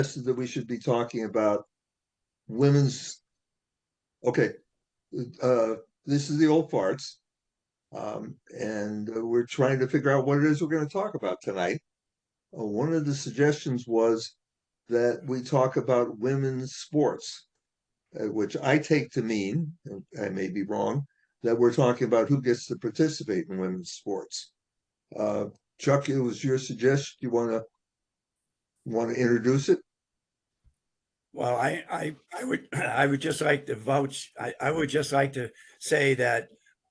that we should be talking about women's. Okay, uh, this is the old farts, and we're trying to figure out what it is we're going to talk about tonight. One of the suggestions was that we talk about women's sports, which I take to mean, I may be wrong, that we're talking about who gets to participate in women's sports. Uh, Chuck, it was your suggestion. You want to introduce it? Well, I would just like to vouch. I would just like to say that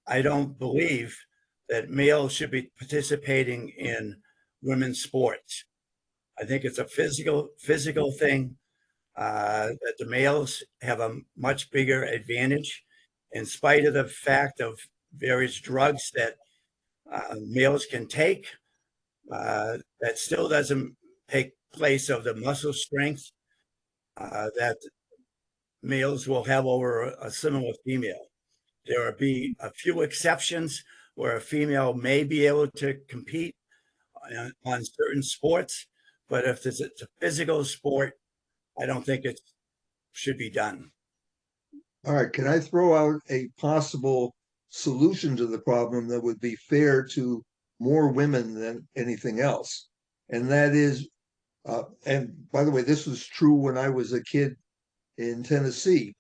I don't believe that males should be participating in women's sports. I think it's a physical thing, that the males have a much bigger advantage in spite of the fact of various drugs that males can take. That still doesn't take place of the muscle strength that males will have over a similar female. There will be a few exceptions where a female may be able to compete on certain sports, but if it's a physical sport, I don't think it should be done. All right, can I throw out a possible solution to the problem that would be fair to more women than anything else? And that is, and by the way, this was true when I was a kid in Tennessee.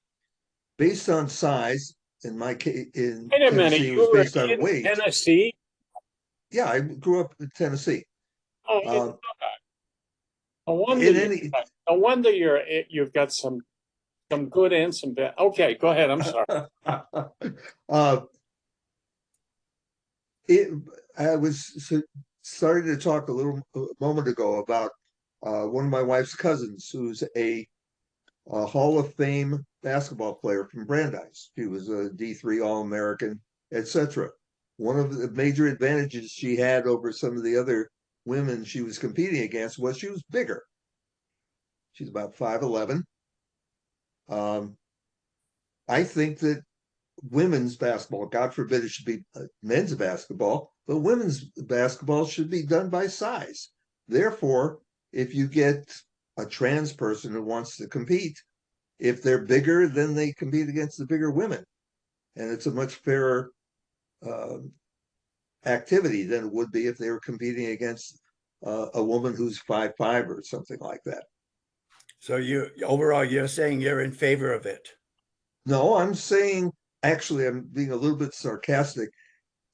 Based on size, in my case, in Wait a minute, Tennessee, it was you were a based on kid in weight. Tennessee? Yeah, I grew up in Tennessee. Oh, I didn't Uh, know that. No wonder in you, any, no wonder you've got some good and some bad. Okay, go ahead. I'm sorry. uh, it, I was starting to talk a moment ago about one of my wife's cousins, who's a Hall of Fame basketball player from Brandeis. She was a D3 All-American, etc. One of the major advantages she had over some of the other women she was competing against was she was bigger. She's about 5'11". Um, I think that women's basketball, God forbid it should be men's basketball, but women's basketball should be done by size. Therefore, if you get a trans person who wants to compete, if they're bigger, then they compete against the bigger women. And it's a much fairer uh, activity than it would be if they were competing against a woman who's 5'5" or something like that. So overall, you're saying you're in favor of it. No, I'm saying, actually, I'm being a little bit sarcastic.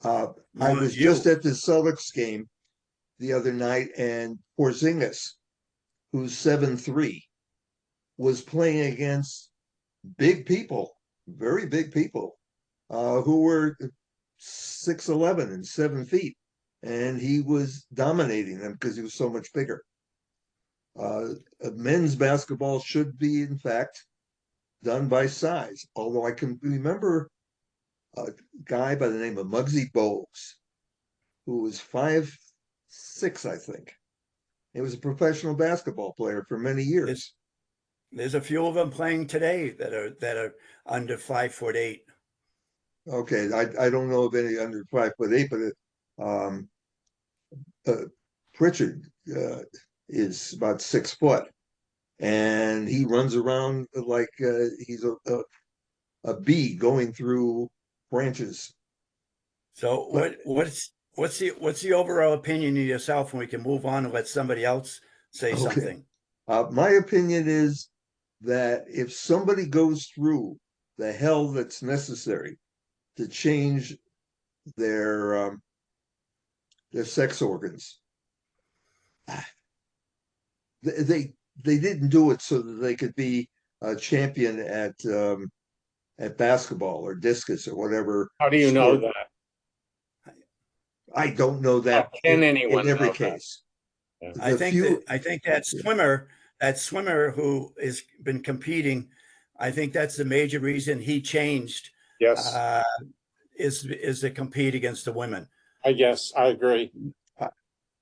I No, was just you. at the Celtics game the other night, and Porzingis, who's 7'3", was playing against big people, very big people, who were 6'11" and 7 feet, and he was dominating them because he was so much bigger. Men's basketball should be, in fact, done by size. Although I can remember a guy by the name of Muggsy Bogues, who was 5'6", I think. He was a professional basketball player for many There's, years. there's a few of them playing today that are under 5'8". Okay, I don't know of any under 5'8", but uh, Pritchard is about 6 foot, and he runs around like he's a bee going through branches. So But what's the overall opinion of yourself, and we can move on and let somebody else say okay, something. my opinion is that if somebody goes through the hell that's necessary to change their um, their sex organs, they they didn't do it so that they could be a champion at basketball or discus or whatever How do you know sport. that? I don't know How that can in anyone every know that? case. Yeah. I The think that few, I think that swimmer who has been competing, I think that's the major reason he changed, Yes, uh, is to compete against the women. I guess I agree.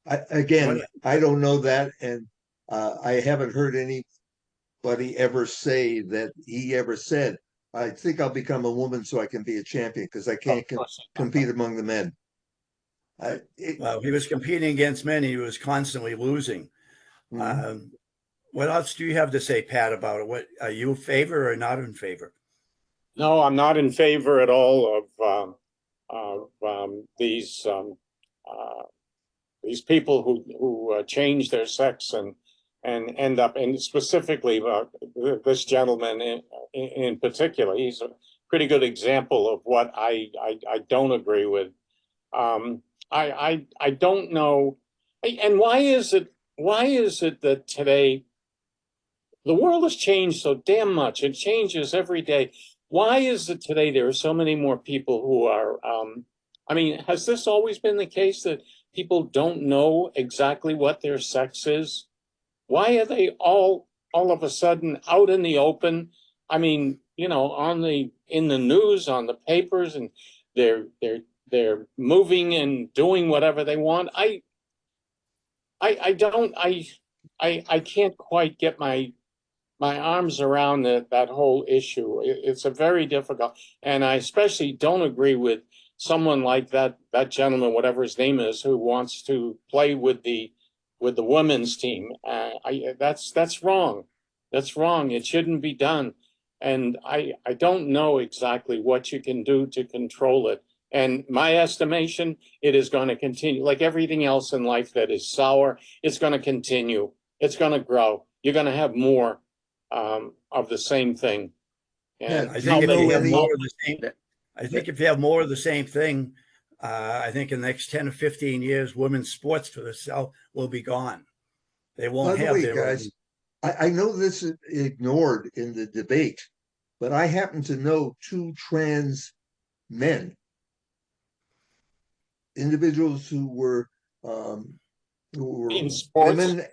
again, What I don't know that, and I haven't heard anybody ever say that he ever said, "I think I'll become a woman so I can be a champion because I Of can't course. compete among the men." well, he was competing against men. He was constantly losing. Mhm. Um, what else do you have to say, Pat, about it? What are you in favor or not in favor? No, I'm not in favor at all of these people who change their sex and end up, and specifically this gentleman in particular. He's a pretty good example of what I don't agree with. I don't know, and why is it that today the world has changed so damn much? It changes every day. Why is it today there are so many more people who are, I mean, has this always been the case that people don't know exactly what their sex is? Why are they all of a sudden out in the open? I mean, you know, in the news, on the papers, and they're moving and doing whatever they want. I can't quite get my arms around that whole issue. It's a very difficult, and I especially don't agree with someone like that gentleman, whatever his name is, who wants to play with the women's team. That's wrong. That's wrong. It shouldn't be done. And I don't know exactly what you can do to control it. And my estimation, it is going to continue, like everything else in life that is sour. It's going to continue. It's going to grow. You're going to have more of the same thing. And Yeah, I do think you if know you have any- more of the same, I think if you have more of the same thing, I think in the next 10 or 15 years, women's sports for the South will be gone. They By won't the have way, their guys, own. I know this is ignored in the debate, but I happen to know two trans men, individuals um, who were in sports, women.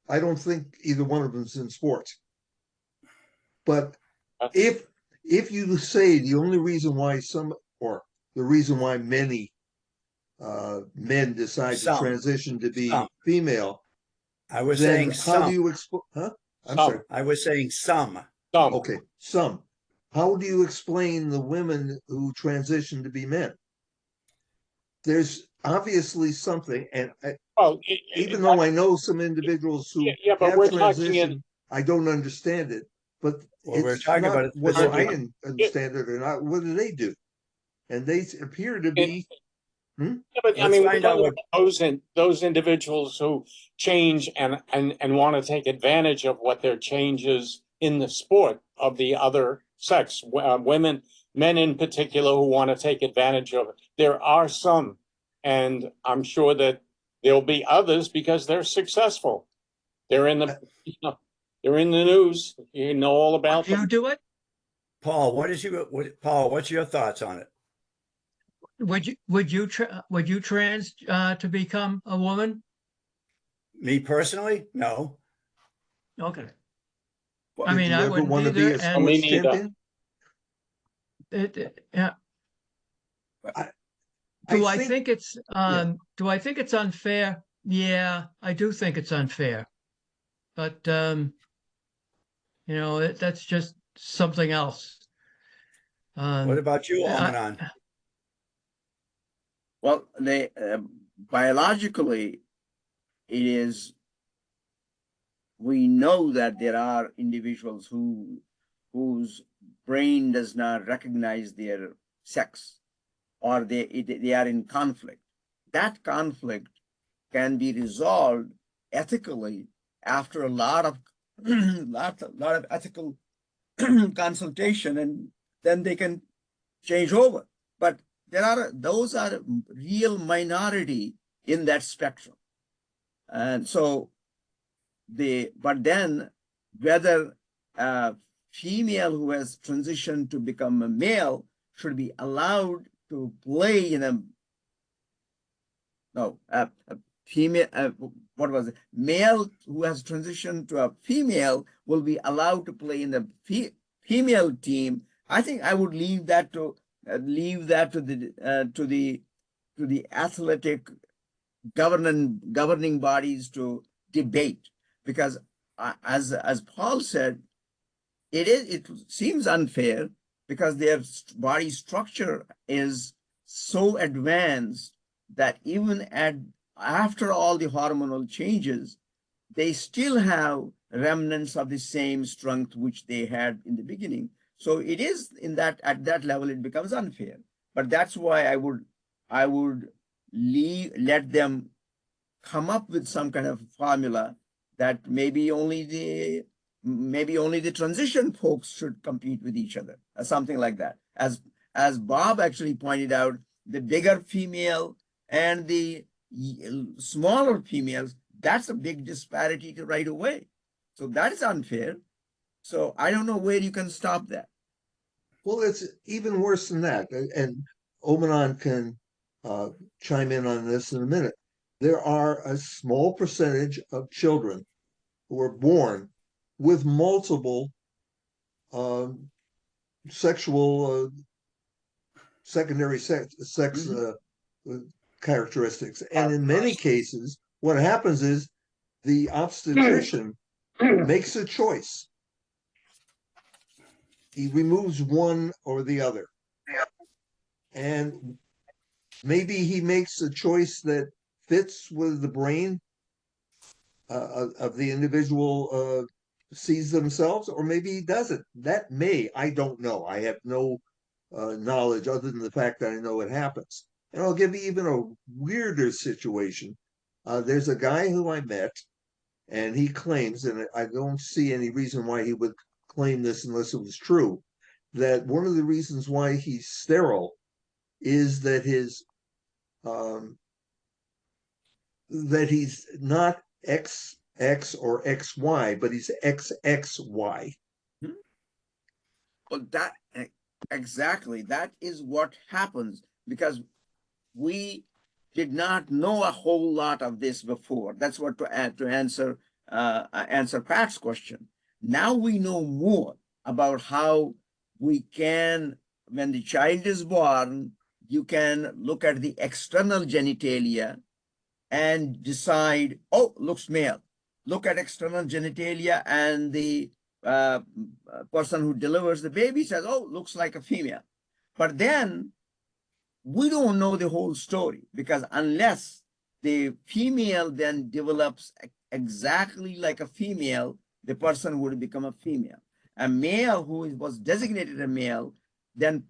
I don't think either one of them's in sports. But if you say the only reason why or the reason why many men decide to Some, transition to be some. female, I was then saying how do some. you explain? Huh? I'm some, sorry. I was saying some. Okay, some. How do you explain the women who transition to be men? There's obviously something, and well, even though I know some individuals who yeah, but have we're talking in. transitioned, I don't understand it. But Well, we're it's talking not about it whether I specifically. understand it or not. What do they do? And they appear to be. Yeah, but I Let's mean, we're find out talking what. about those individuals who change and want to take advantage of what their changes in the sport of the other sex, women, men in particular, who want to take advantage of it. There are some, and I'm sure that there'll be others because they're successful. They're in the, you know, they're in the news. You know all about You them. do it? Paul, Paul, what's your thoughts on it? Would you trans to become a woman? Me personally? No. Okay. I Did mean, you I ever wouldn't want to be either. a And Me sports neither. champion? yeah. I Do I think think it's do I think it's unfair? Yeah, I do think it's unfair. But you know, that's just something else. What about you, I, Almanon? Well, they biologically, it is. We know that there are individuals whose brain does not recognize their sex, or they are in conflict. That conflict can be resolved ethically after a lot of lot of ethical consultation, and then they can change over. But those are real minority in that spectrum. And so but then whether a female who has transitioned to become a male should be allowed to play in a female, what was it? Male who has transitioned to a female will be allowed to play in the female team. I think I would leave that to the athletic governing bodies to debate, because as Paul said, it seems unfair because their body structure is so advanced that even after all the hormonal changes, they still have remnants of the same strength which they had in the beginning. So it is in that, at that level, it becomes unfair. But that's why I would let them come up with some kind of formula that maybe only the transition folks should compete with each other, or something like that. As Bob actually pointed out, the bigger female and the smaller females, that's a big disparity to right away. So that is unfair. So I don't know where you can stop that. Well, it's even worse than that. And Omanon can chime in on this in a minute. There are a small percentage of children who are born with multiple sexual secondary sex characteristics. And in many cases, what happens is the obstetrician makes a choice. He removes one or the other. And maybe he makes a choice that fits with the brain of the individual sees themselves, or maybe he doesn't. That I don't know. I have no knowledge other than the fact that I know it happens. And I'll give you even a weirder situation. There's a guy who I met, and he claims, and I don't see any reason why he would claim this unless it was true, that one of the reasons why he's sterile is that that he's not XX or XY, but he's XXY. Well, that exactly, that is what happens, because we did not know a whole lot of this before. That's what to answer Pat's question. Now we know more about how we can, when the child is born, you can look at the external genitalia and decide, oh, looks male. Look at external genitalia, and the person who delivers the baby says, oh, looks like a female. But then we don't know the whole story, because unless the female then develops exactly like a female, the person would become a female. A male who was designated a male then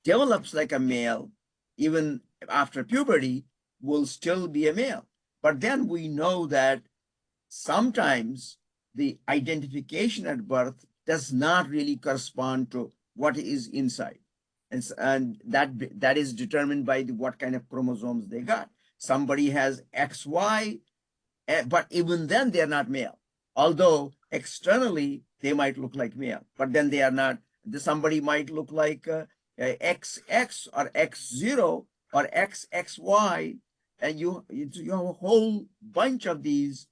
develops like a male, even after puberty, will still be a male. But then we know that sometimes the identification at birth does not really correspond to what is inside. And that is determined by what kind of chromosomes they got. Somebody has XY, but even then they're not male. Although externally they might look like male, but then they are not. Somebody might look like XX or X0 or XXY, and you have a whole bunch of these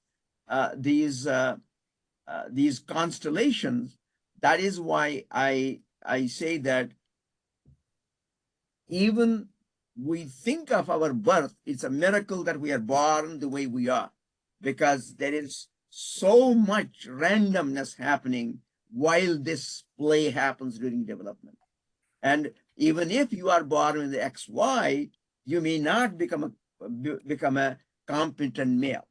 constellations. That is why I say that even we think of our birth, it's a miracle that we are born the way we are, because there is so much randomness happening while this play happens during development. And even if you are born with the XY, you may not become a competent male,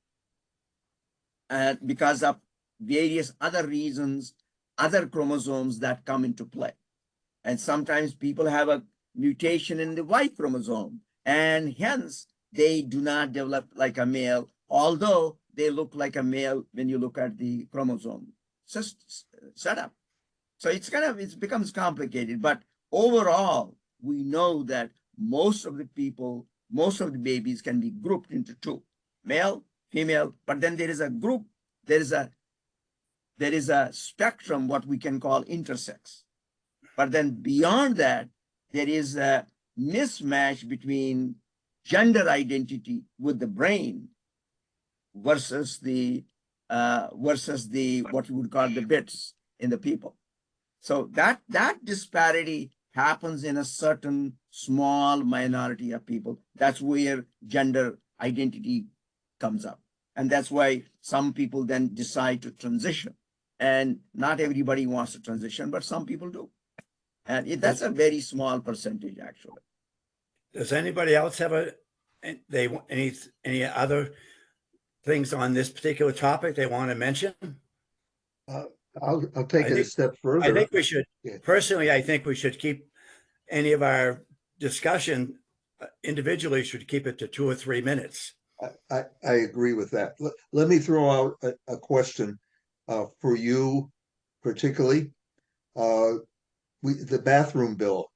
because of various other reasons, other chromosomes that come into play. And sometimes people have a mutation in the Y chromosome, and hence they do not develop like a male, although they look like a male when you look at the chromosome setup. So it becomes complicated, but overall, we know that most of the babies can be grouped into two, male, female, but then there is a group, there is a spectrum, what we can call intersex. But then beyond that, there is a mismatch between gender identity with the brain versus the what you would call the bits in the people. So that disparity happens in a certain small minority of people. That's where gender identity comes up. And that's why some people then decide to transition. And not everybody wants to transition, but some people do. And that's a very small percentage, actually. Does anybody else have any other things on this particular topic they want to mention? I'll take I it a think- step I further. think we should, Yeah. personally, I think we should keep any of our discussion individually should keep it to 2 or 3 minutes. I agree with that. Let me throw out a question for you particularly. The bathroom bill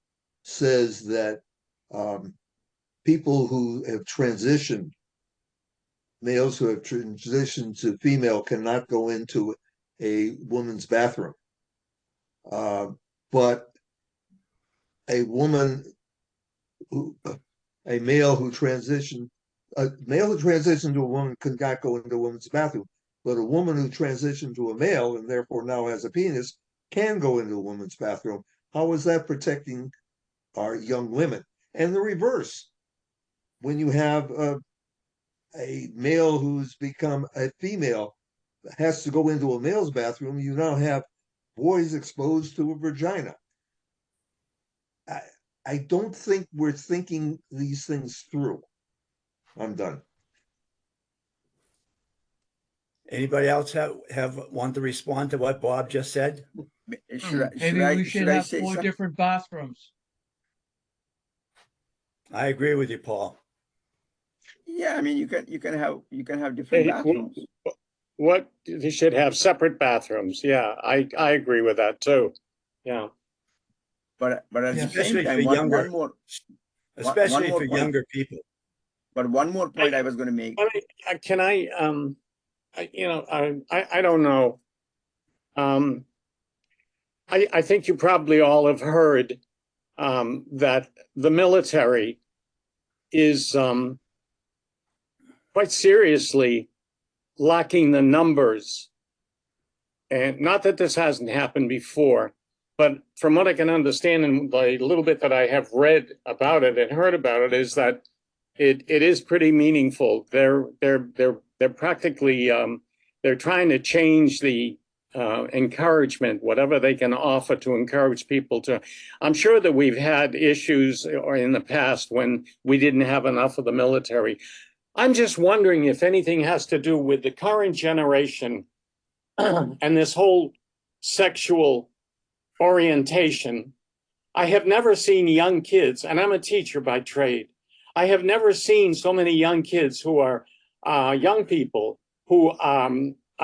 says that people who have transitioned, males who have transitioned to female, cannot go into a woman's bathroom. But a woman a male who transitioned to a woman could not go into a woman's bathroom, but a woman who transitioned to a male and therefore now has a penis can go into a woman's bathroom. How is that protecting our young women? And the reverse, when you have a male who's become a female has to go into a male's bathroom, you now have boys exposed to a vagina. I don't think we're thinking these things through. I'm done. Anybody else have want to respond to what Bob just said? Maybe we should have say 4 something? different bathrooms. I agree with you, Paul. Yeah, I mean, you can have different Hey, bathrooms. what, they should have separate bathrooms. Yeah, I agree with that too. Yeah. But at the Especially same for time, younger, one especially more for point. younger people. But one more point I was going to make. Can I, I don't know. I think you probably all have heard that the military is quite seriously lacking the numbers. And not that this hasn't happened before, but from what I can understand and the little bit that I have read about it and heard about it is that it is pretty meaningful. They're practically they're trying to change the encouragement, whatever they can offer to encourage people to. I'm sure that we've had issues or in the past when we didn't have enough of the military. I'm just wondering if anything has to do with the current generation and this whole sexual orientation. I have never seen young kids, and I'm a teacher by trade. I have never seen so many young kids who are young people who are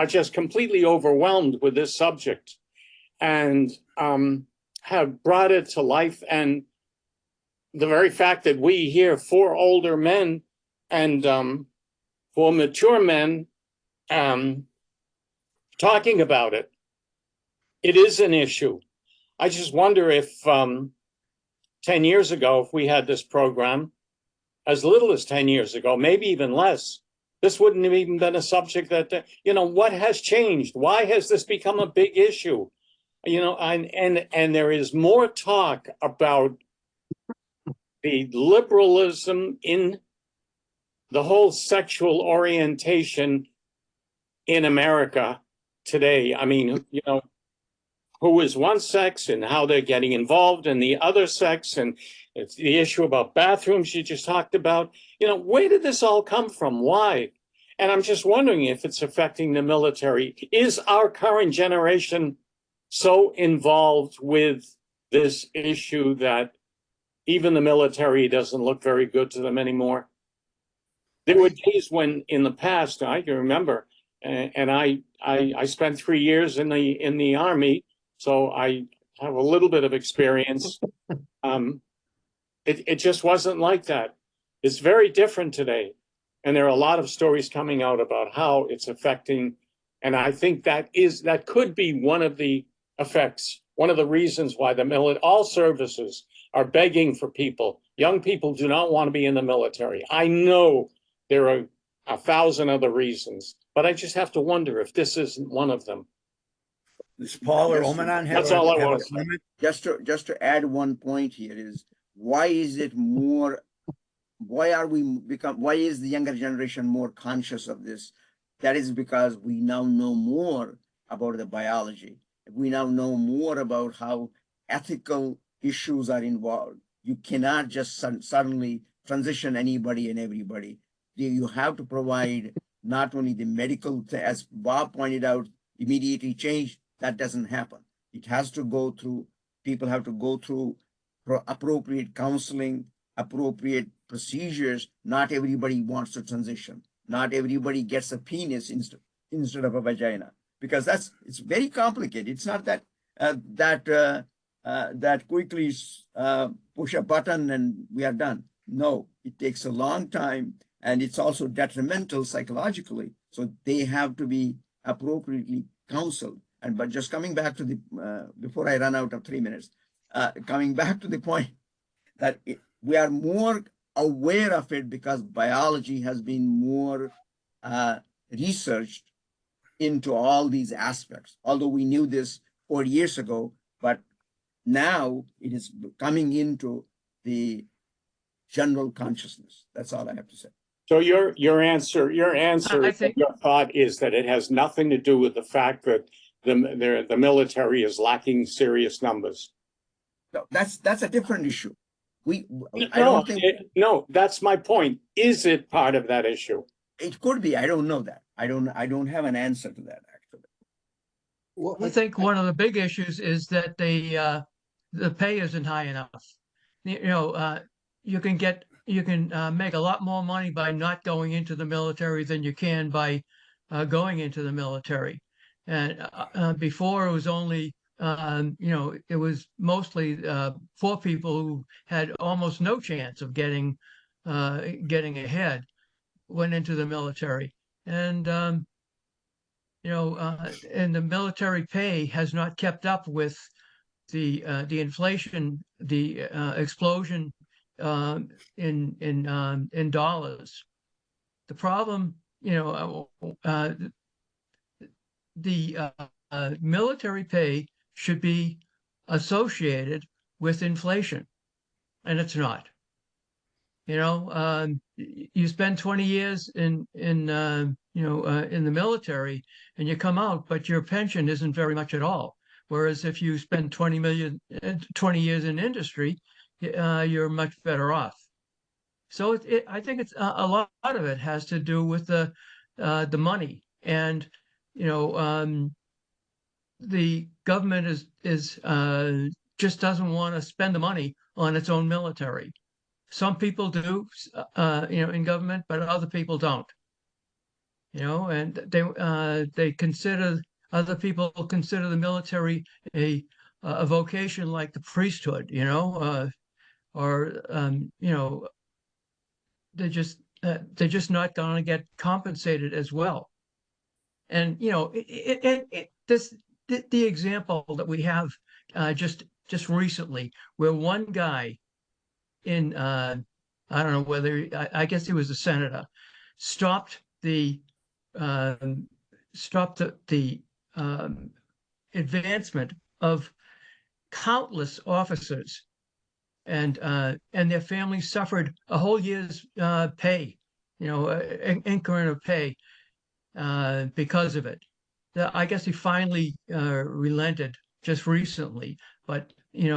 just completely overwhelmed with this subject and have brought it to life. And the very fact that we hear 4 older men and 4 mature men talking about it, it is an issue. I just wonder if 10 years ago, if we had this program, as little as 10 years ago, maybe even less, this wouldn't have even been a subject that, what has changed? Why has this become a big issue? And there is more talk about the liberalism in the whole sexual orientation in America today. I mean, who is one sex and how they're getting involved in the other sex. And it's the issue about bathrooms you just talked about. Where did this all come from? Why? And I'm just wondering if it's affecting the military. Is our current generation so involved with this issue that even the military doesn't look very good to them anymore? There were days when in the past, I can remember, and I spent 3 years in the Army, so I have a little bit of experience. It just wasn't like that. It's very different today. And there are a lot of stories coming out about how it's affecting. And I think that could be one of the effects, one of the reasons why all services are begging for people. Young people do not want to be in the military. I know there are 1,000 other reasons, but I just have to wonder if this isn't one of them. Does Paul or Omanon have That's all I have want a to say. comment? Just to add one point here is why is the younger generation more conscious of this? That is because we now know more about the biology. We now know more about how ethical issues are involved. You cannot just suddenly transition anybody and everybody. You have to provide not only the medical, as Bob pointed out, immediately change, that doesn't happen. It has to go through, people have to go through appropriate counseling, appropriate procedures. Not everybody wants to transition. Not everybody gets a penis instead of a vagina, because it's very complicated. It's not that that quickly push a button and we are done. No, it takes a long time, and it's also detrimental psychologically. So they have to be appropriately counseled. And but just coming back to the before I run out of 3 minutes, coming back to the point that we are more aware of it because biology has been more researched into all these aspects. Although we knew this 40 years ago, but now it is coming into the general consciousness. That's all I have to say. So your answer, I think- your thought is that it has nothing to do with the fact that the military is lacking serious numbers. No, that's a different issue. I don't think No, that's my point. Is it part of that issue? it could be. I don't know that. I don't have an answer to that actually. Well, I think one of the big issues is that the pay isn't high enough. You can make a lot more money by not going into the military than you can by going into the military. And before it was only it was mostly for people who had almost no chance of getting ahead, went into the military. And and the military pay has not kept up with the inflation, the explosion in dollars. The problem, the military pay should be associated with inflation, and it's not. You spend 20 years in the military and you come out, but your pension isn't very much at all. Whereas if you spend 20 years in industry, you're much better off. So I think it's a lot of it has to do with the money, and the government is just doesn't want to spend the money on its own military. Some people do, in government, but other people don't. And they consider, other people consider the military a vocation like the priesthood, or they're just not going to get compensated as well. And the example that we have just recently, where one guy in I don't know whether I guess he was a senator, stopped the advancement of countless officers, and their families suffered a whole year's pay, increment of pay because of it. I guess he finally relented just recently, but he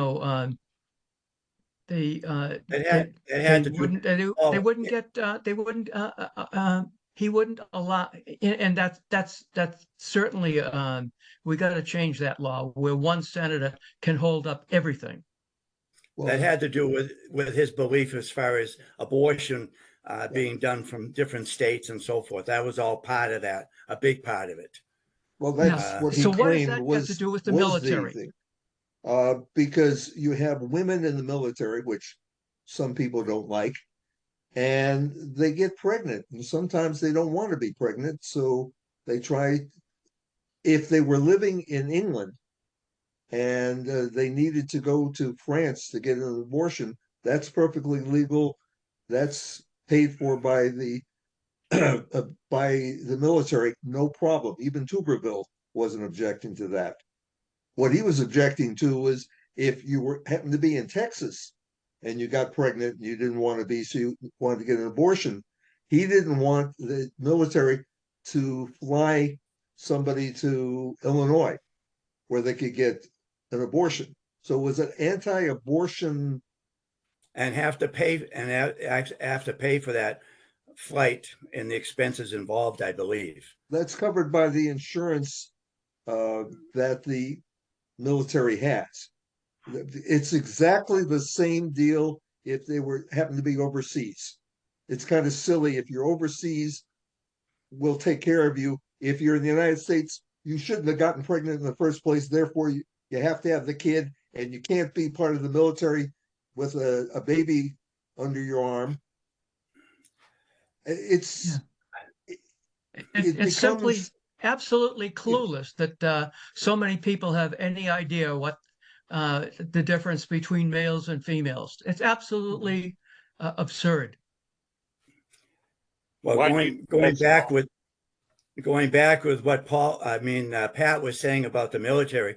wouldn't allow, and that's certainly we got to change that law where one senator can hold up everything. That had to do with his belief as far as abortion being done from different states and so forth. That was all part of that, a big part of it. Well, that's what he so what does claimed that was have to do with the was military? thing. Because you have women in the military, which some people don't like, and they get pregnant, and sometimes they don't want to be pregnant, so they try. If they were living in England and they needed to go to France to get an abortion, that's perfectly legal. That's paid for by the by the military, no problem. Even Tuberville wasn't objecting to that. What he was objecting to was if you happened to be in Texas and you got pregnant and you didn't want to be, so you wanted to get an abortion, he didn't want the military to fly somebody to Illinois where they could get an abortion. So it was an anti-abortion and have to pay for that flight and the expenses involved, I believe. That's covered by the insurance that the military has. It's exactly the same deal if they were happen to be overseas. It's kind of silly if you're overseas, we'll take care of you. If you're in the United States, you shouldn't have gotten pregnant in the first place. Therefore, you have to have the kid, and you can't be part of the military with a baby under your arm. It's it It's simply becomes absolutely clueless that so many people have any idea what the difference between males and females. It's absolutely absurd. Well, Why do going you going think so? back with what Pat was saying about the military,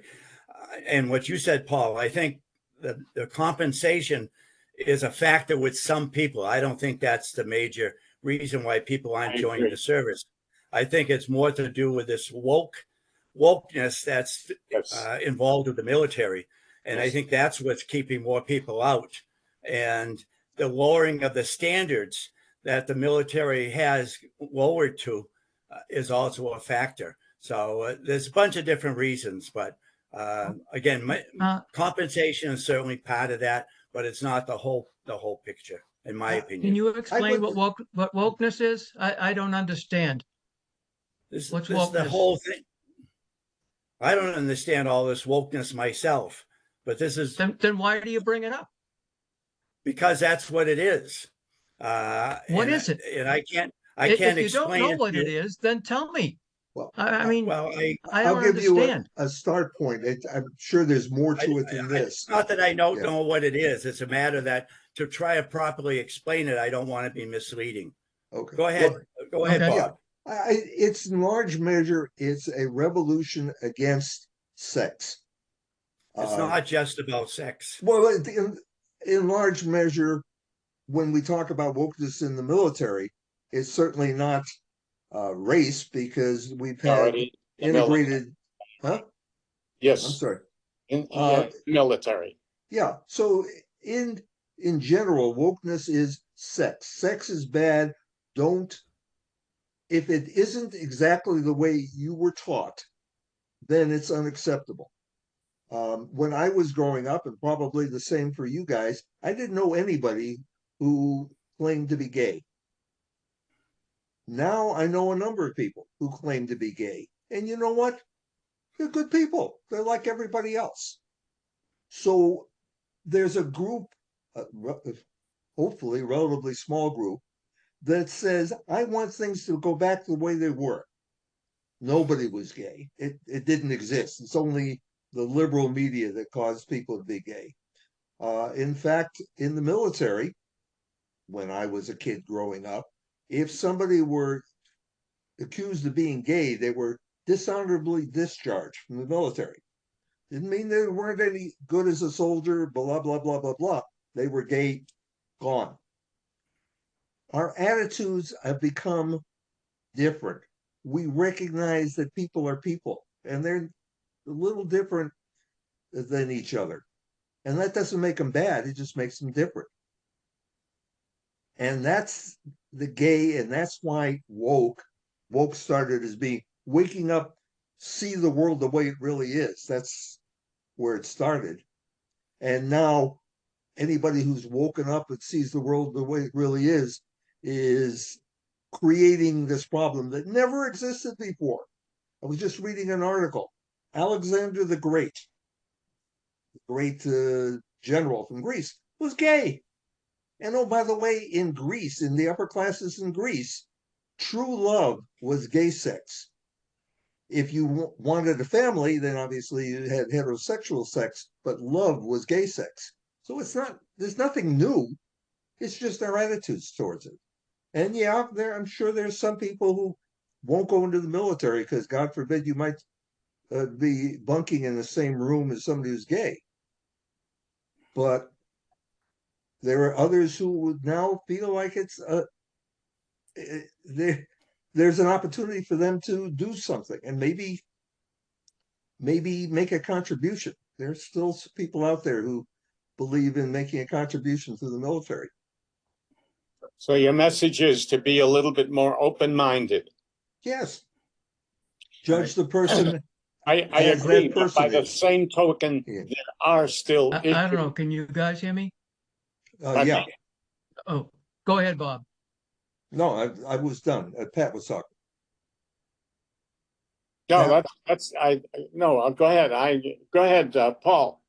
and what you said, Paul, I think the compensation is a factor with some people. I don't think that's the major reason why people aren't I joining agree. the service. I think it's more to do with this wokeness that's Yes. involved with the military, and I Yes. think that's what's keeping more people out, and the lowering of the standards that the military has lowered to is also a factor. So there's a bunch of different reasons, but again, compensation is certainly part of that, but it's not the whole picture, in my I- Can opinion. you I explain would what wokeness is? I don't understand. This What's this the wokeness? whole thing. I don't understand all this wokeness myself, but this is Then why do you bring it up? because that's what it is, What is it? and I can't If you don't explain know it to what it you. is, then tell me. well, I I, mean, Well, I I'll don't give you understand. a start point. I'm sure there's more to it than it's this. not that I don't Yeah. know what it is. It's a matter that to try to properly explain it, I don't want to be misleading. Okay. Go ahead. Well, Go ahead, Okay. yeah. Bob. It's in large measure, it's a revolution against sex. It's Uh, not just about sex. well, in large measure, when we talk about wokeness in the military, it's certainly not race because we've had Already the military. integrated, huh? I'm Yes. sorry. Yeah, military. Yeah. So in in general, wokeness is sex. Sex is bad. Don't if it isn't exactly the way you were taught, then it's unacceptable. When I was growing up, and probably the same for you guys, I didn't know anybody who claimed to be gay. Now I know a number of people who claim to be gay. And you know what? They're good people. They're like everybody else. So there's a group, hopefully relatively small group, that says, I want things to go back to the way they were. Nobody was gay. It didn't exist. It's only the liberal media that caused people to be gay. In fact, in the military, when I was a kid growing up, if somebody were accused of being gay, they were dishonorably discharged from the military. Didn't mean they weren't any good as a soldier, blah, blah, blah, blah, blah. They were gay, gone. Our attitudes have become different. We recognize that people are people and they're a little different than each other. And that doesn't make them bad, it just makes them different. And that's the gay, and that's why woke started as being waking up, see the world the way it really is. That's where it started. And now anybody who's woken up and sees the world the way it really is creating this problem that never existed before. I was just reading an article. Alexander the great general from Greece, was gay. And oh, by the way, in Greece, in the upper classes in Greece, true love was gay sex. If you wanted a family, then obviously you had heterosexual sex, but love was gay sex. So there's nothing new. It's just our attitudes towards it. And yeah, I'm sure there's some people who won't go into the military because God forbid you might be bunking in the same room as somebody who's gay. But there are others who would now feel like there's an opportunity for them to do something and maybe make a contribution. There's still people out there who believe in making a contribution to the military. So your message is to be a little bit more open-minded. Yes. Judge the person. I As agree, that but by person the is. same token, Yeah. there are still I don't know. issues. Can you guys hear me? Yeah. Oh, go ahead, Bob. No, I was done. Pat was talking. No, Yeah. that's, no, go ahead. Go ahead, Paul.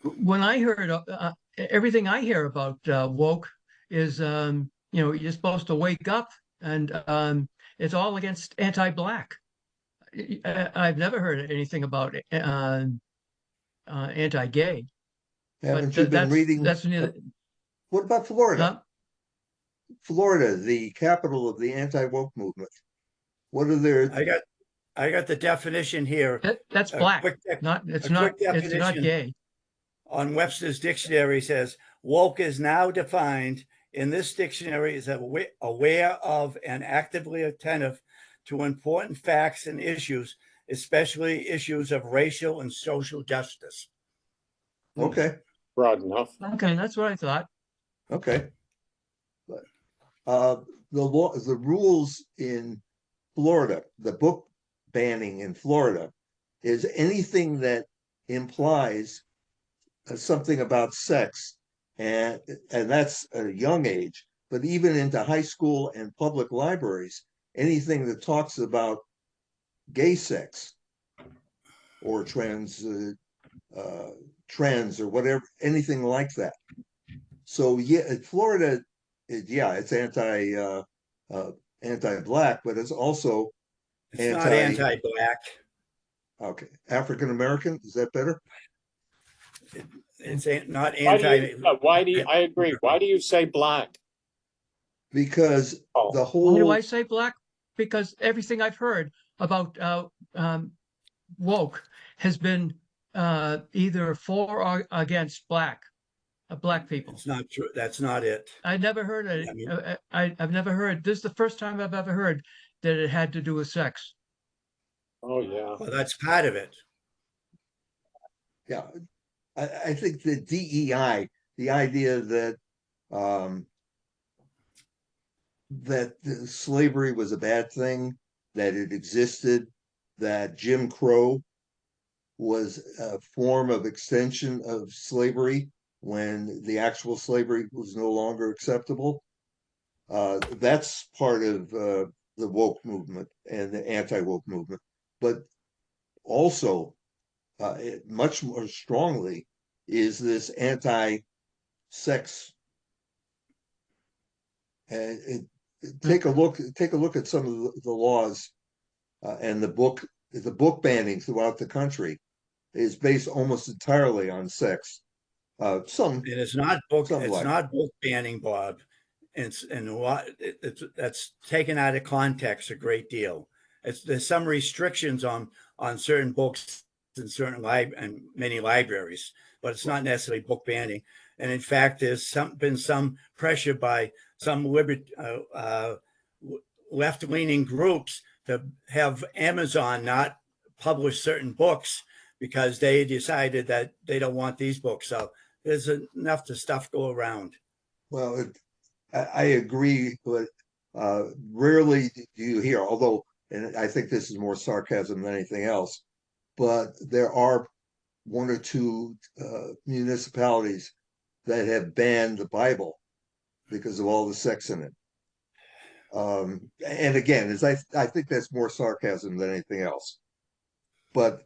When I heard everything I hear about woke is, you're supposed to wake up, and it's all against anti-black. I've never heard anything about anti-gay, Haven't but you been reading? that's near. What about Florida? Huh? Florida, the capital of the anti-woke movement. What are their? I got the definition here. That's A black. quick It's a quick not definition gay. on Webster's dictionary says woke is now defined in this dictionary as aware of and actively attentive to important facts and issues, especially issues of racial and social justice. Okay. Broad enough. Okay, that's what I thought. Okay. But the rules in Florida, the book banning in Florida, is anything that implies something about sex, and that's at a young age. But even into high school and public libraries, anything that talks about gay sex or trans or whatever, anything like that. So yeah, Florida, it's anti-black, but it's also It's not anti-black. Okay, African American. Is that better? It's not Why do you, I agree. Why do you say black? Because the Why do whole I say black? Because everything I've heard about woke has been either for or against black people. It's not true. That's not it. I never heard it. I've never heard. This is the first time I've ever heard that it had to do with sex. Oh, yeah. Well, that's part of it. yeah, I think the DEI, the idea that that slavery was a bad thing, that it existed, that Jim Crow was a form of extension of slavery when the actual slavery was no longer acceptable. That's part of the woke movement and the anti-woke movement, but also much more strongly is this anti-sex. Take a look at some of the laws and the book banning throughout the country is based almost entirely on sex. Some And it's not book. Some It's like. not book banning, Bob. That's taken out of context a great deal. There's some restrictions on certain books in certain and many libraries, but it's not necessarily book banning. And in fact, there's been some pressure by some left-leaning groups to have Amazon not publish certain books because they decided that they don't want these books. So there's enough to stuff go around. Well, I agree, but rarely do you hear, although, and I think this is more sarcasm than anything else, but there are one or two municipalities that have banned the Bible because of all the sex in it. And again, I think that's more sarcasm than anything else. But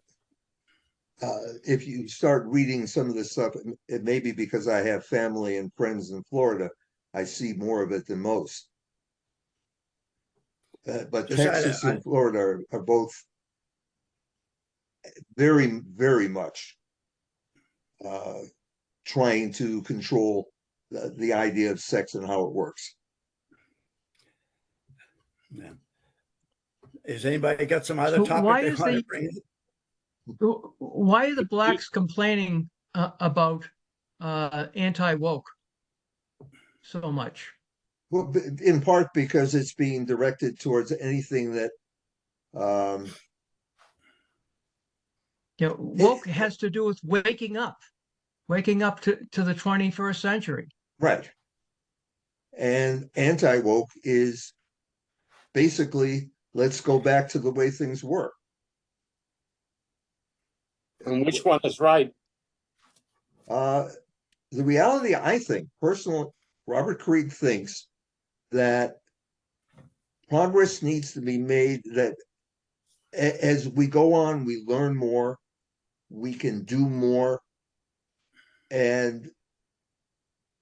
if you start reading some of this stuff, it may be because I have family and friends in Florida. I see more of it than most. But Texas and Florida are both very, very much trying to control the idea of sex and how it works. Yeah. Has anybody got some other So topic they want to bring in? Why are the blacks complaining about anti-woke so much? Well, in part because it's being directed towards anything that Woke has to do with waking up. waking up to the 21st century. Right. And anti-woke is basically, let's go back to the way things were. And which one is right? The reality, I think, personally, Robert Krieg thinks that progress needs to be made, that as we go on, we learn more, we can do more. And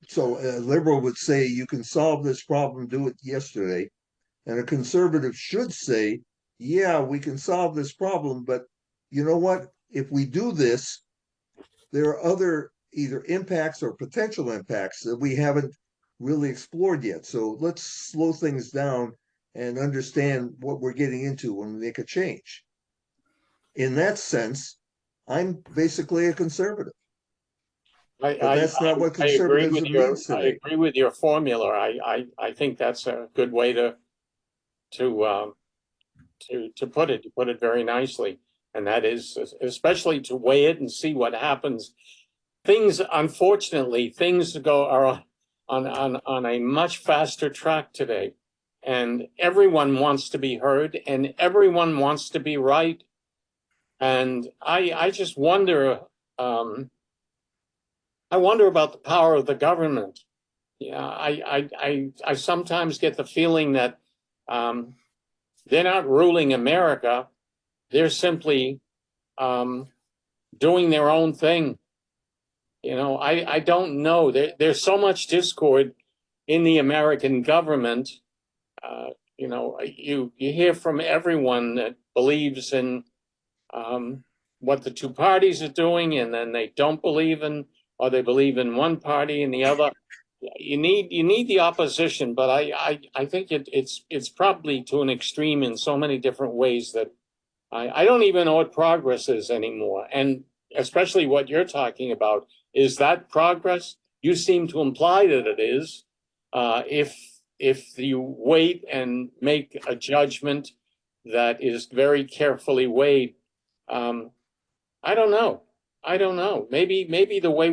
so a liberal would say, you can solve this problem, do it yesterday. And a conservative should say, yeah, we can solve this problem, but you know what? If we do this, there are other either impacts or potential impacts that we haven't really explored yet. So let's slow things down and understand what we're getting into when we make a change. In that sense, I'm basically a conservative. But that's not what I agree conservatism with your, means I today. agree with your formula. I think that's a good way to put it. You put it very nicely, and that is especially to weigh it and see what happens. Things, unfortunately, things are on a much faster track today, and everyone wants to be heard, and everyone wants to be right. And I just wonder. I wonder about the power of the government. Yeah, I sometimes get the feeling that they're not ruling America. They're simply doing their own thing. You know, I don't know. There's so much discord in the American government. You know, you hear from everyone that believes in what the two parties are doing, and then they don't believe in, or they believe in one party and the other. You need the opposition, but I think it's probably to an extreme in so many different ways that I don't even know what progress is anymore. And especially what you're talking about, is that progress? You seem to imply that it is. If you wait and make a judgment that is very carefully weighed, I don't know. I don't know. Maybe the way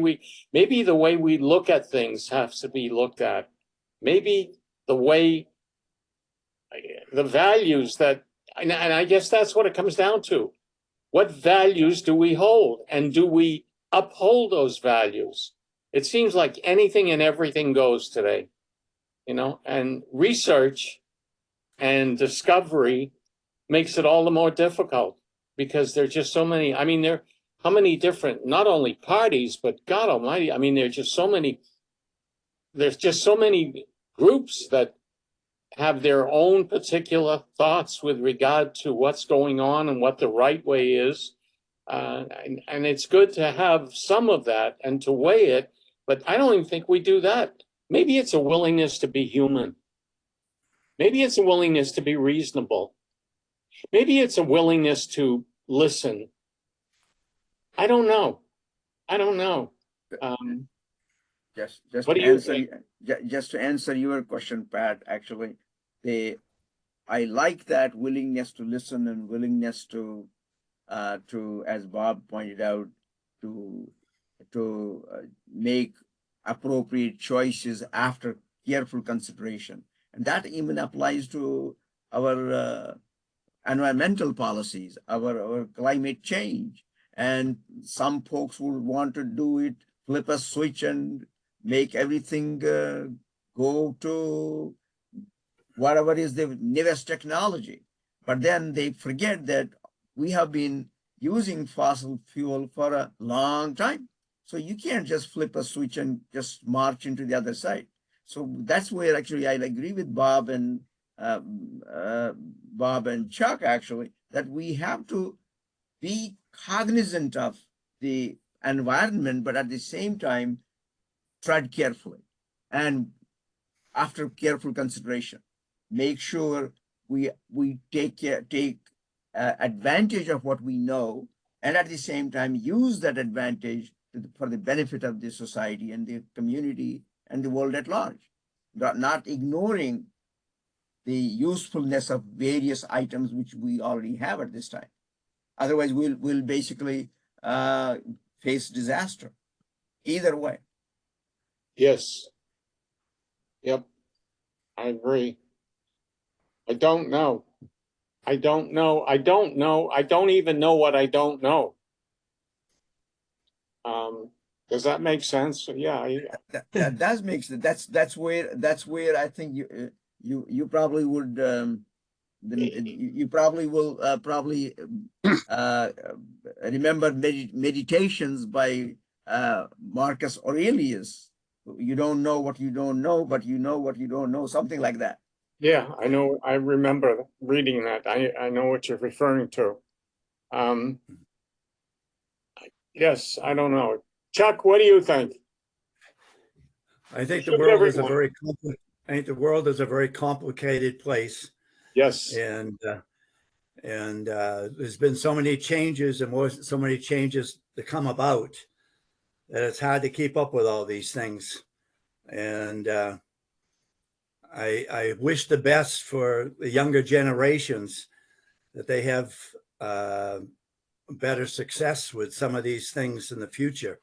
we look at things has to be looked at. Maybe the way the values that, and I guess that's what it comes down to. What values do we hold, and do we uphold those values? It seems like anything and everything goes today, you know, and research and discovery makes it all the more difficult because there's just so many. I mean, how many different, not only parties, but God Almighty, I mean, there's just so many groups that have their own particular thoughts with regard to what's going on and what the right way is. And it's good to have some of that and to weigh it, but I don't even think we do that. Maybe it's a willingness to be human. Maybe it's a willingness to be reasonable. Maybe it's a willingness to listen. I don't know. I don't know. Just What to do you answer, think? just to answer your question, Pat, actually, I like that willingness to listen and willingness to, as Bob pointed out, to make appropriate choices after careful consideration. And that even applies to our environmental policies, our climate change. And some folks would want to do it, flip a switch and make everything go to whatever is the newest technology. But then they forget that we have been using fossil fuel for a long time. So you can't just flip a switch and just march into the other side. So that's where actually I agree with Bob and Chuck, actually, that we have to be cognizant of the environment, but at the same time, tread carefully and after careful consideration, make sure we take advantage of what we know, and at the same time use that advantage for the benefit of the society and the community and the world at large, not ignoring the usefulness of various items which we already have at this time. Otherwise, we'll basically face disaster. either way. Yes. Yep. I agree. I don't know. I don't know. I don't know. I don't even know what I don't know. Does that make sense? Yeah. That does make sense. That's where I think you probably would you probably will uh, remember meditations by Marcus Aurelius. You don't know what you don't know, but you know what you don't know, something like that. Yeah, I know. I remember reading that. I know what you're referring to. Um, yes, I don't know. Chuck, what do you think? I think the Should world is a everyone- very I think the world is a very complicated place, Yes. and there's been so many changes and so many changes to come about that it's hard to keep up with all these things. And I wish the best for the younger generations, that they have better success with some of these things in the future,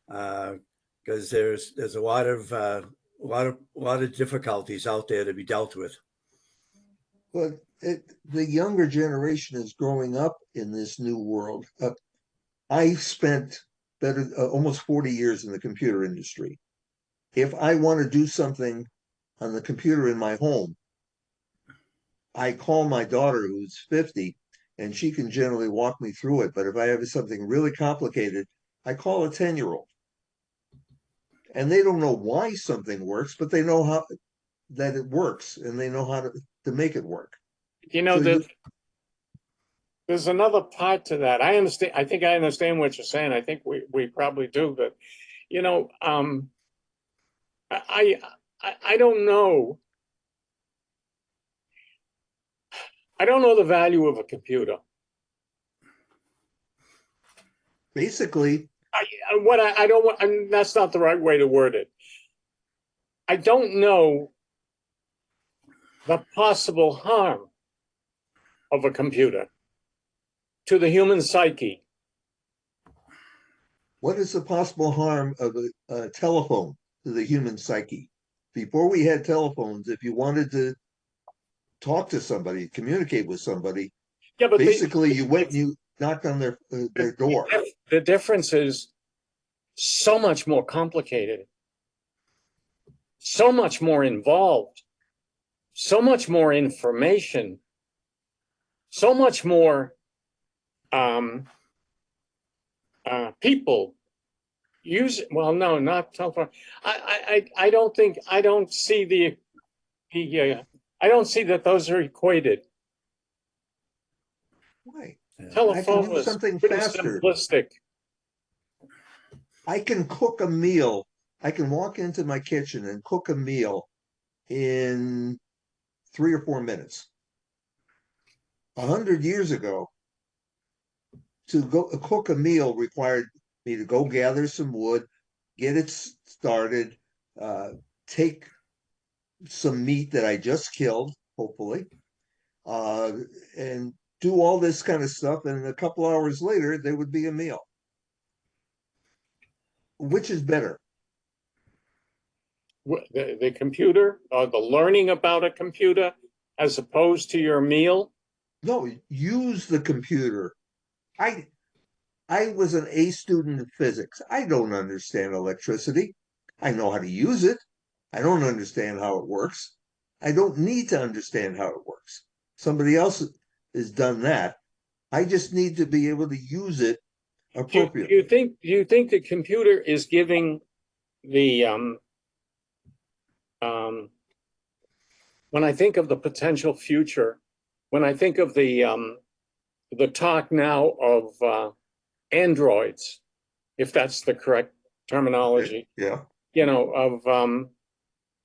because there's a lot of difficulties out there to be dealt with. But the younger generation is growing up in this new world. I spent almost 40 years in the computer industry. If I want to do something on the computer in my home, I call my daughter who's 50 and she can generally walk me through it. But if I have something really complicated, I call a 10-year-old. And they don't know why something works, but they know how that it works and they know how to make it work. You know, So there's another part to that. I understand. I think I understand what you're saying. I think we probably do, but you know, I don't know. I don't know the value of a computer. basically, I don't want, and that's not the right way to word it. I don't know the possible harm of a computer to the human psyche. what is the possible harm of a telephone to the human psyche? Before we had telephones, if you wanted to talk to somebody, communicate with somebody, Yeah, but basically you went and you knocked on their door. the difference is so much more complicated, so much more involved, so much more information, so much more people use. Well, no, not telephone. I don't think I don't see the I don't see that those are equated. Why? Telephone do was something pretty faster. simplistic. I can cook a meal. I can walk into my kitchen and cook a meal in 3 or 4 minutes. 100 years ago, to go cook a meal required me to go gather some wood, get it started, take some meat that I just killed, hopefully, and do all this kind of stuff. And a couple hours later, there would be a meal. Which is better? The computer, or the learning about a computer, as opposed to your meal. No, use the computer. I I was an A student of physics. I don't understand electricity. I know how to use it. I don't understand how it works. I don't need to understand how it works. Somebody else has done that. I just need to be able to use it Do appropriately. you think the computer is giving the when I think of the potential future, when I think of the talk now of androids, if that's the correct terminology, Yeah. you know, of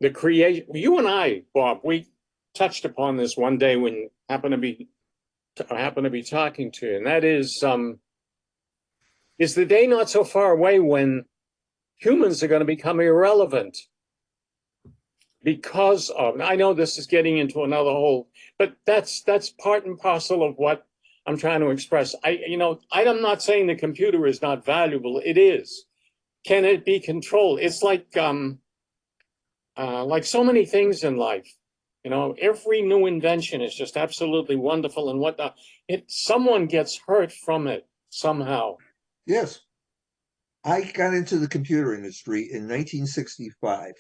the creation. You and I, Bob, we touched upon this one day when happened to be talking to you, and that is the day not so far away when humans are going to become irrelevant because of. I know this is getting into another whole, but that's part and parcel of what I'm trying to express. I'm not saying the computer is not valuable. It is. can it be controlled? It's like so many things in life. You know, every new invention is just absolutely wonderful and whatnot. Someone gets hurt from it somehow. Yes. I got into the computer industry in 1965.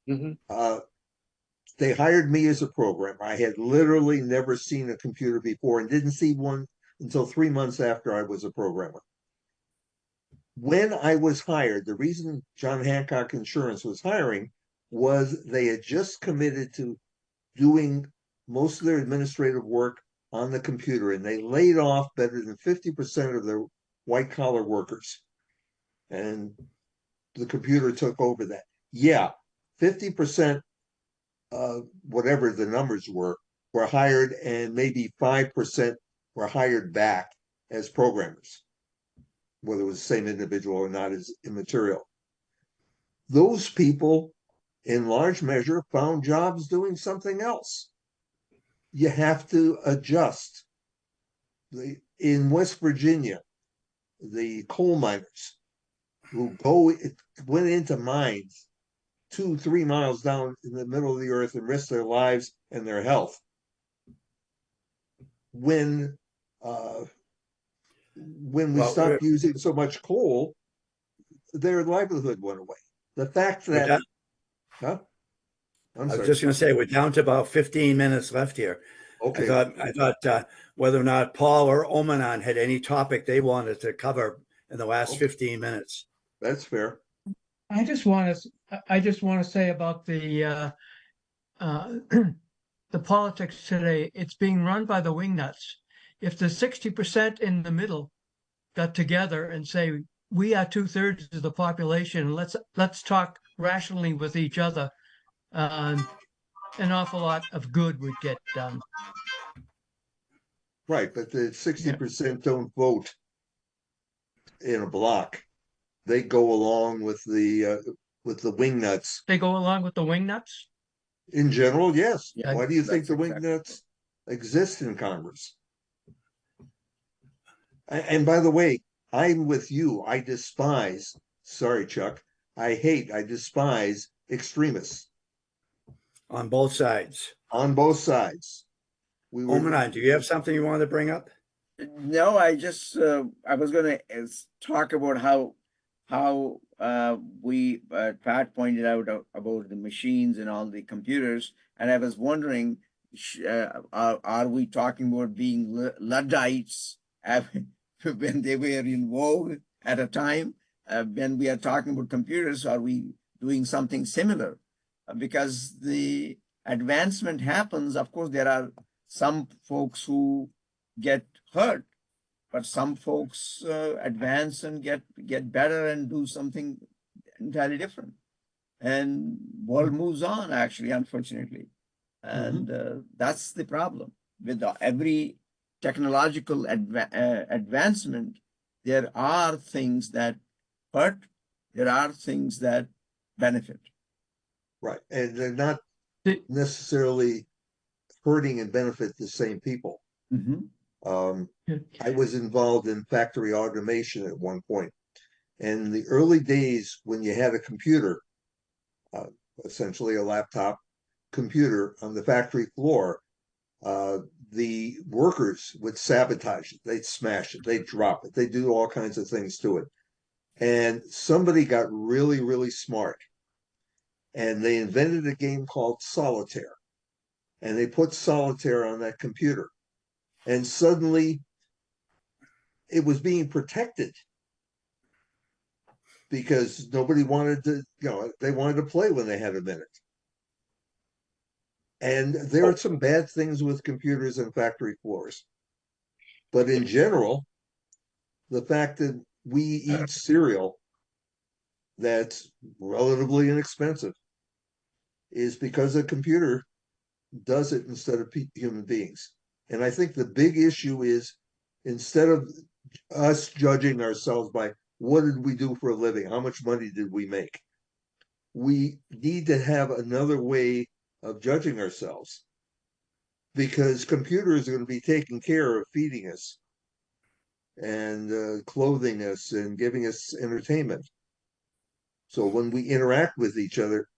Mhm. They hired me as a programmer. I had literally never seen a computer before and didn't see one until 3 months after I was a programmer. When I was hired, the reason John Hancock Insurance was hiring was they had just committed to doing most of their administrative work on the computer, and they laid off better than 50% of their white collar workers. And the computer took over that. Yeah, 50%, whatever the numbers were hired, and maybe 5% were hired back as programmers, whether it was the same individual or not is immaterial. Those people, in large measure, found jobs doing something else. You have to adjust. In West Virginia, the coal miners who went into mines 2-3 miles down in the middle of the earth and risk their lives and their health. When we stopped using so much coal, their livelihood went away. The fact that, huh? I'm I was sorry. just going to say, we're down to about 15 minutes left here. Okay. I thought whether or not Paul or Omanon had any topic they wanted to cover in the last 15 minutes. That's fair. I just want to say about the the politics today. It's being run by the wingnuts. If the 60% in the middle got together and say we are 2/3 of the population, let's talk rationally with each other, an awful lot of good would get done. Right, but the 60% don't vote in a block. They go along with the wingnuts. They go along with the wingnuts? In general, yes. Yeah, Why do you think that's the exactly wingnuts exist in Congress? And by the way, I'm with you. I despise, sorry, Chuck, I despise extremists On both sides. on both sides. Omanon, do you have something you wanted to bring up? No, I just I was going to talk about how we Pat pointed out about the machines and all the computers, and I was wondering, are we talking about being Luddites when they were in vogue at a time? When we are talking about computers, are we doing something similar? Because the advancement happens. Of course, there are some folks who get hurt, but some folks advance and get better and do something entirely different, and world moves on, actually, unfortunately. And that's the problem with every technological advancement. There are things that hurt, there are things that benefit. Right, and they're not The- necessarily hurting and benefit the same people. Yeah. I was involved in factory automation at one point. And in the early days, when you had a computer, essentially a laptop computer on the factory floor, the workers would sabotage it. They'd smash it. They'd drop it. They'd do all kinds of things to it. And somebody got really, really smart. And they invented a game called Solitaire. And they put Solitaire on that computer. And suddenly it was being protected because nobody wanted to, they wanted to play when they had a minute. And there are some bad things with computers and factory floors. But in general, the fact that we eat cereal that's relatively inexpensive is because a computer does it instead of human beings. And I think the big issue is, instead of us judging ourselves by what did we do for a living, how much money did we make, we need to have another way of judging ourselves, because computers are going to be taking care of feeding us and clothing us and giving us entertainment. So when we interact with each other,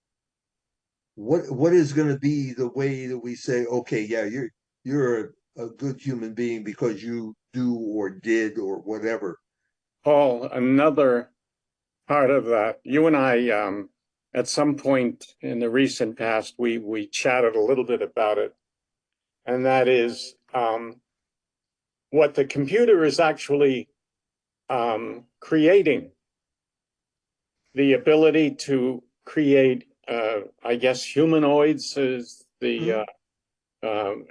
what is going to be the way that we say, okay, yeah, you're a good human being because you do or did or whatever. Paul, another part of that, you and I, at some point in the recent past, we chatted a little bit about it, and that is what the computer is actually creating, the ability to create, I guess, humanoids is the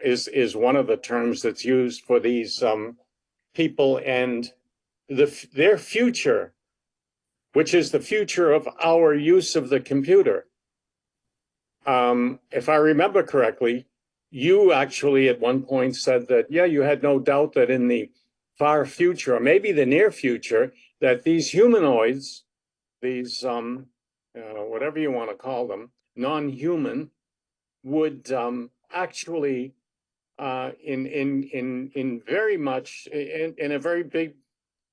is one of the terms that's used for these people, and their future, which is the future of our use of the computer. If I remember correctly, you actually at one point said that, yeah, you had no doubt that in the far future, or maybe the near future, that these humanoids, these whatever you want to call them, non-human, would actually in very much in a very big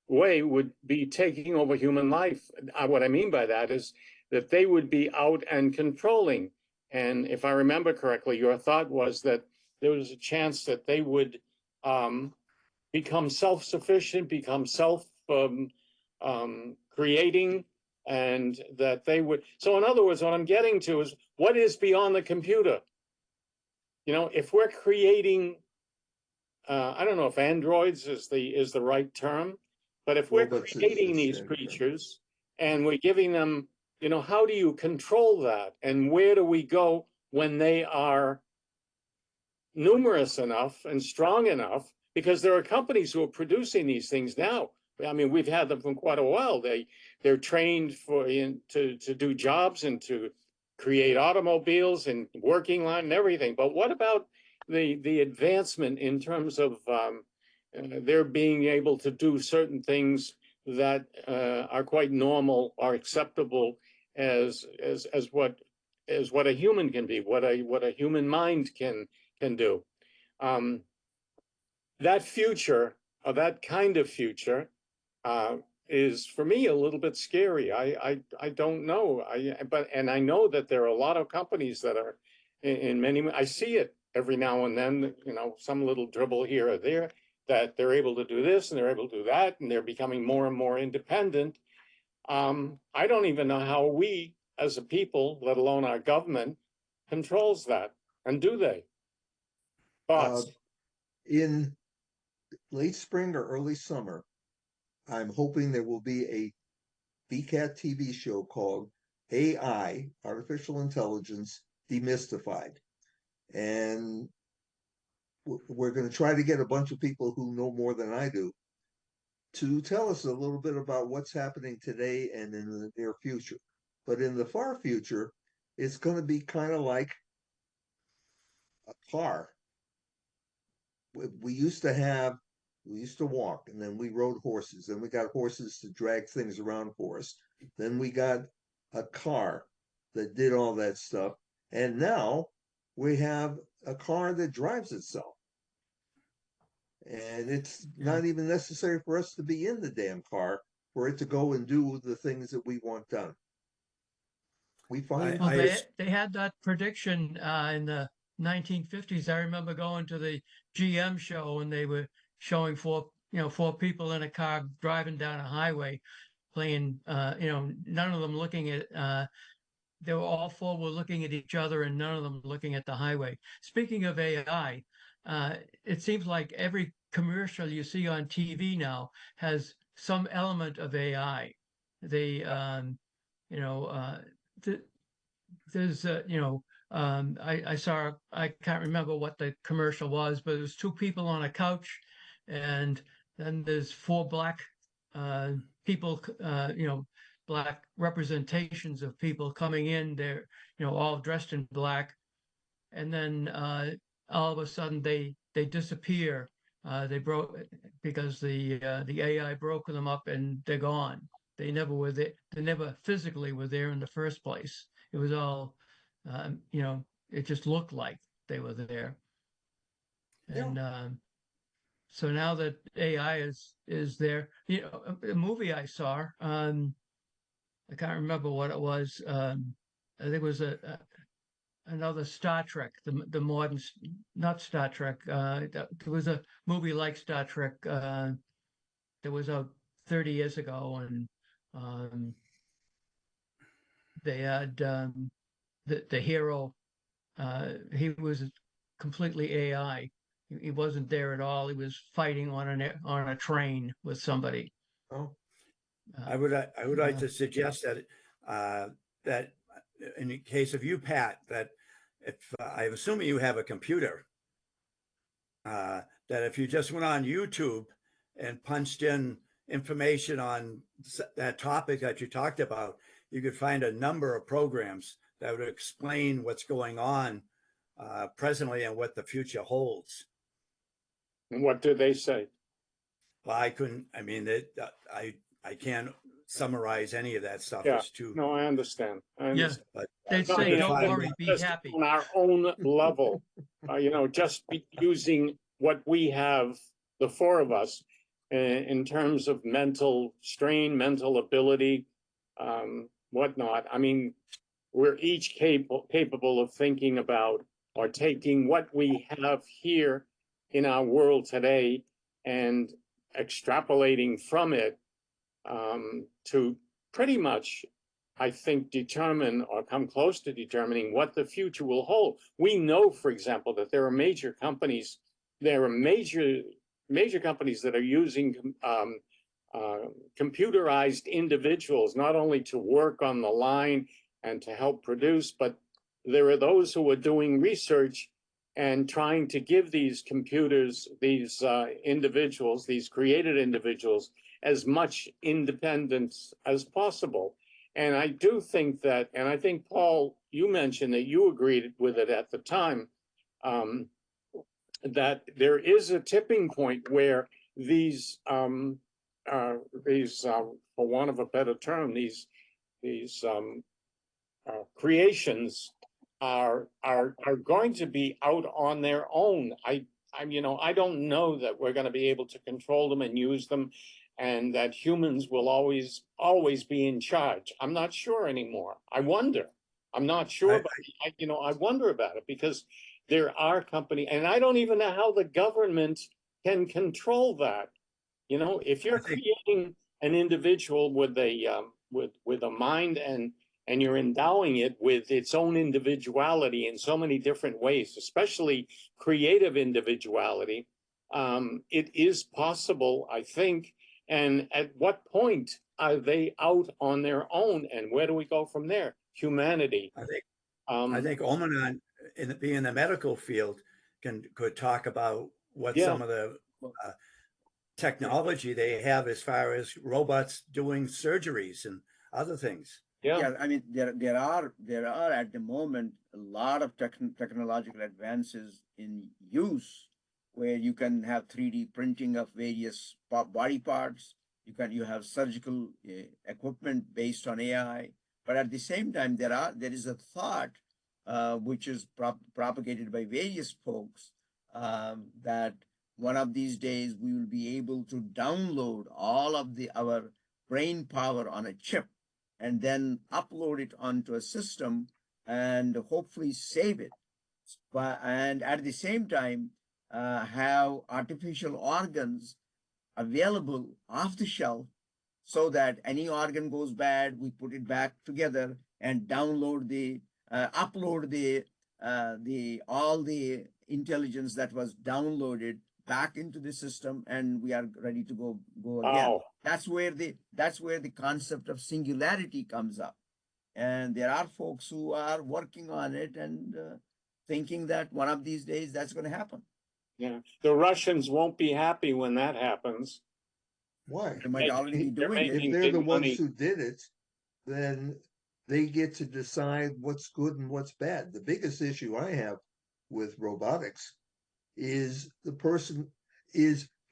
way would be taking over human life. What I mean by that is that they would be out and controlling. And if I remember correctly, your thought was that there was a chance that they would become self-sufficient, become self-creating, and that they would. So in other words, what I'm getting to is what is beyond the computer? You know, if we're creating, I don't know if androids is the right term, but if we're Robots creating these creatures and we're giving them, you know, how do you control that? And where do we go when they are numerous enough and strong enough? Because there are companies who are producing these things now. I mean, we've had them for quite a while. They're trained to do jobs and to create automobiles and working line and everything. But what about the advancement in terms of their being able to do certain things that are quite normal or acceptable as what a human can be, what a human mind can do. That future, or that kind of future, is for me a little bit scary. I don't know. And I know that there are a lot of companies that are in many. I see it every now and then. You know, some little dribble here or there that they're able to do this and they're able to do that, and they're becoming more and more independent. I don't even know how we, as a people, let alone our government, controls that. And do they? Thoughts? In late spring or early summer, I'm hoping there will be a BCAT TV show called AI, Artificial Intelligence Demystified. And we're going to try to get a bunch of people who know more than I do to tell us a little bit about what's happening today and in the near future. But in the far future, it's going to be kind of like a car. We used to walk, and then we rode horses. Then we got horses to drag things around for us. Then we got a car that did all that stuff. And now we have a car that drives itself. And it's not even necessary for us to be in the damn car for it to go and do the things that we want done. We find Well, they had that prediction in the 1950s. I remember going to the GM show and they were showing four people in a car driving down a highway, playing. None of them looking at. They were all four were looking at each other and none of them looking at the highway. Speaking of AI, it seems like every commercial you see on TV now has some element of AI. They, you know, there's I saw, I can't remember what the commercial was, but it was two people on a couch and then there's four black people, black representations of people coming in. They're all dressed in black, and then all of a sudden they disappear. They broke because the AI broke them up and they're gone. They never were there. They never physically were there in the first place. It was all, it just looked like they were there. And so now that AI is there, a movie I saw, I can't remember what it was. I think it was another Star Trek, the modern, not Star Trek. There was a movie like Star Trek that was out 30 years ago, and um, they had the hero. He was completely AI. He wasn't there at all. He was fighting on a train with somebody. Oh, I would like Yeah. to suggest that uh, that in the case of you, Pat, that if I'm assuming you have a computer, that if you just went on YouTube and punched in information on that topic that you talked about, you could find a number of programs that would explain what's going on presently and what the future holds. And what do they say? Well, I couldn't. I mean, I can't summarize any of that stuff. Yeah, It's too. no, I understand. I Yeah. understand. But They'd No, I say, mean, "Don't find worry, be just happy." on our own level, just using what we have, the four of us, in terms of mental strain, mental ability, whatnot. I mean, we're each capable of thinking about or taking what we have here in our world today and extrapolating from it to pretty much, I think, determine or come close to determining what the future will hold. We know, for example, that there are major companies that are using computerized individuals, not only to work on the line and to help produce, but there are those who are doing research and trying to give these computers, these individuals, these created individuals, as much independence as possible. And I do think that, and I think, Paul, you mentioned that you agreed with it at the time, that there is a tipping point where these, for want of a better term, these creations are going to be out on their own. I don't know that we're going to be able to control them and use them, and that humans will always be in charge. I'm not sure anymore. I wonder. I'm not sure, but I wonder about it, because there are companies, and I don't even know how the government can control that. If you're creating an individual with a mind and you're endowing it with its own individuality in so many different ways, especially creative individuality, it is possible, I think. And at what point are they out on their own, and where do we go from there? Humanity. I think Omanon, being in the medical field, could talk about what Yeah. some of the technology they have as far as robots doing surgeries and other things. Yeah. I mean, there are at the moment a lot of technological advances in use, where you can have 3D printing of various body parts. You have surgical equipment based on AI, but at the same time, there is a thought which is propagated by various folks, that one of these days we will be able to download all of our brain power on a chip and then upload it onto a system and hopefully save it. And at the same time, have artificial organs available off the shelf, so that any organ goes bad, we put it back together and upload all the intelligence that was downloaded back into the system, and we are ready to go again. Wow. That's where the concept of singularity comes up, and there are folks who are working on it and thinking that one of these days that's going to happen. Yeah. The Russians won't be happy when that happens. why? They might already be doing it. If they're the ones who did it, then they get to decide what's good and what's bad. The biggest issue I have with robotics is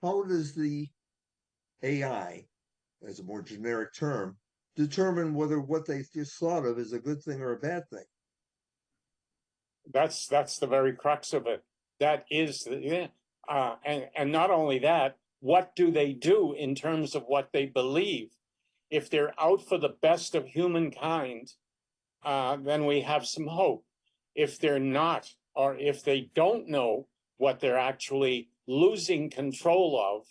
how does the AI, as a more generic term, determine whether what they just thought of is a good thing or a bad thing? That's the very crux of it. That is and not only that, what do they do in terms of what they believe? if they're out for the best of humankind, then we have some hope. If they're not, or if they don't know what they're actually losing control of,